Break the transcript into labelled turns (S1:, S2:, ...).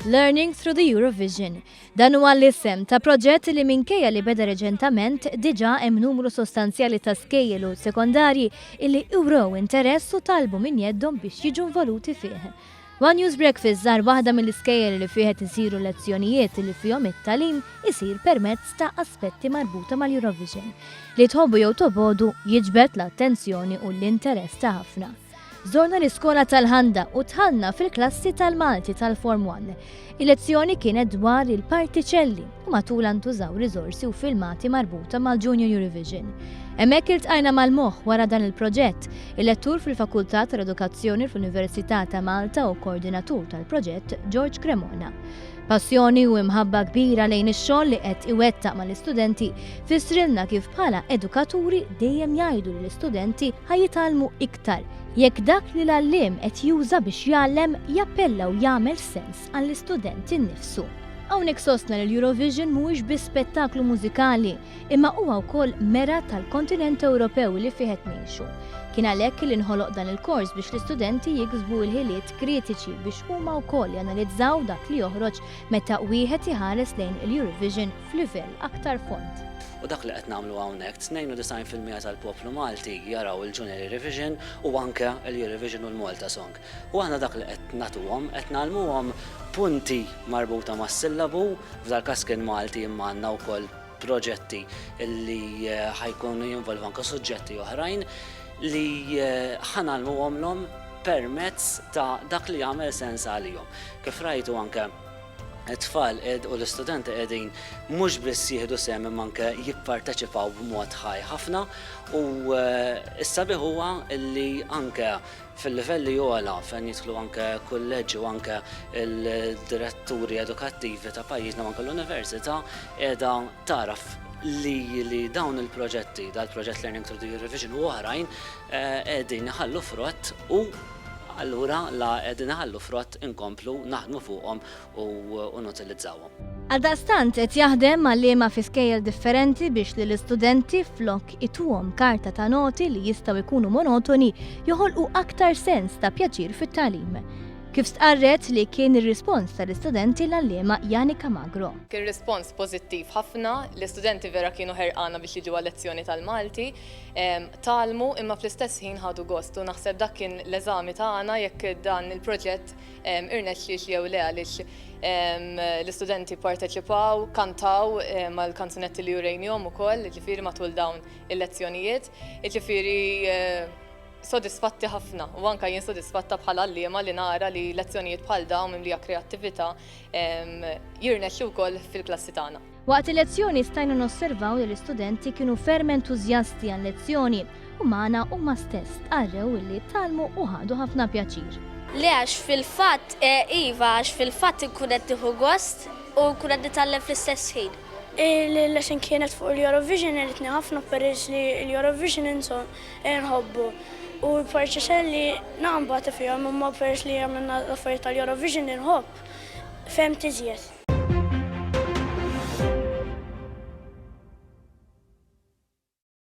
S1: Learning through the Eurovision. Dan huwa l-isem ta' proġett li minkejja li beda reċentament diġà hemm numru sostanzjali ta' skejjel u sekondarji illi wrew interess u talbu min jeddhom biex jiġu involuti fih. One News Breakfast żar waħda mill-iskejjel li fieħed isiru lezzjonijiet li fihom it-tagħlim isir permezz ta' aspetti marbuta mal-Eurovision li tħobbu jew tobodu jiġbed l-attenzjoni u l-interess ta' ħafna. Żorna l-iskola tal-Ħanda u tħallna fil-klassi tal-Malti tal-Form 1. Il-lezzjoni kienet dwar il-partiċelli u matul ntużaw riżorsi u filmati marbuta mal-Junior Eurovision. Hemmhekk iltqajna mal-moħħ wara dan il-proġett, il-lettur fil-Fakultà tal-Edukazzjoni fl-Università ta' Malta u koordinatur tal-proġett George Cremona. Passjoni u imħabba kbira lejn ix-xogħol li qed iwettaq mal-istudenti fissrilna kif bħala edukaturi dejjem jgħidu li l-istudenti ħajjitalmu iktar jekk dak li l-għalliem qed juża biex jgħallem jappella u jagħmel sens għall-istudenti nnifsu. Hawnhekk sostna li l-Eurovision mhuwiex biss spettaklu mużikali, imma huwa wkoll mera tal-kontinent Ewropew li fih qed ngħixu. Kien għalhekk li nħoloq dan il-kors biex l-istudenti jiksbu l-ħiliet kritiċi biex huma wkoll janalizzaw dak li joħroġ meta wieħed iħares lejn il-Eurovision f'livell aktar fond.
S2: U dak li qed nagħmlu hawnhekk 92% tal-poplu Malti jaraw il-Junior Eurovision u anke l-Eurovision u l-Malta Song. U aħna dak li qed nagħtuhom qed nagħlmuhom punti marbuta mas-sillabu, f'dal każ kien Malti imma għandna wkoll proġetti li ħajkunu jinvolvu anke suġġetti oħrajn li ħanalmuhomlhom permezz ta' dak li jagħmel sens għalihom. Kif rajtu anke it-tfal u l-istudenti qegħdin mhux biss jieħdu sehem imma anke jipparteċipaw b'mod ħaj ħafna u s-sabiħ huwa li anke fil-livelli ogħla fejn jidħlu anke kulleġġi u anke l-diretturi edukattivi ta' pajjiżna anke l-università qiegħda taraf li dawn il-proġetti, dal-proġett Learning through the Eurovision u oħrajn qegħdin iħallu frott u allura la qegħdin iħallu frott inkomplu naħdmu fuqhom u nutilizzawhom.
S1: Għaldaqstant qed jaħdem għalliema fi skejjel differenti biex li l-istudenti flok ituhom karta ta' noti li jistgħu jkunu monotoni joħolqu aktar sens ta' pjaċir fit-tagħlim. Kif stqarret li kien ir-rispons tal-istudenti l-għalliema Janika Magro.
S3: Kien rispons pożittiv ħafna, l-istudenti vera kienu ħerqana biex jiġu għal-lezzjoni tal-Malti, talmu imma fl-istess ħin ħadu gost u naħseb dak kien l-eżami tagħna jekk dan il-proġett irnexxiex jew le għaliex l-istudenti parteċipaw, kantaw mal-kanzunetti li jurejnihom ukoll, ġifieri matul dawn il-lezzjonijiet, ġifieri sodisfatti ħafna u anke jien sodisfatta bħala għalliema li nara li lezzjonijiet bħal dawn mimlija kreattività jirnexxu wkoll fil-klassi tagħna.
S1: Waqt il-lezzjoni stajna nosservaw li l-istudenti kienu ferm entużjasti għal-lezzjoni u magħna huma stess tqarrew illi talmu u ħadu ħafna pjaċir.
S4: Le għax fil-fatt iva għax fil-fatt inkun qed nieħu gost u nkun qed nitgħallem fl-istess ħin.
S5: Il-lesson kienet fuq l-Eurovision iritni ħafna peress li l-Eurovision inħobbu. U l-partiċelli naqbatu fihom imma peress li għamilna l-affarijiet tal-Eurovision inħobb fehm tiżjed.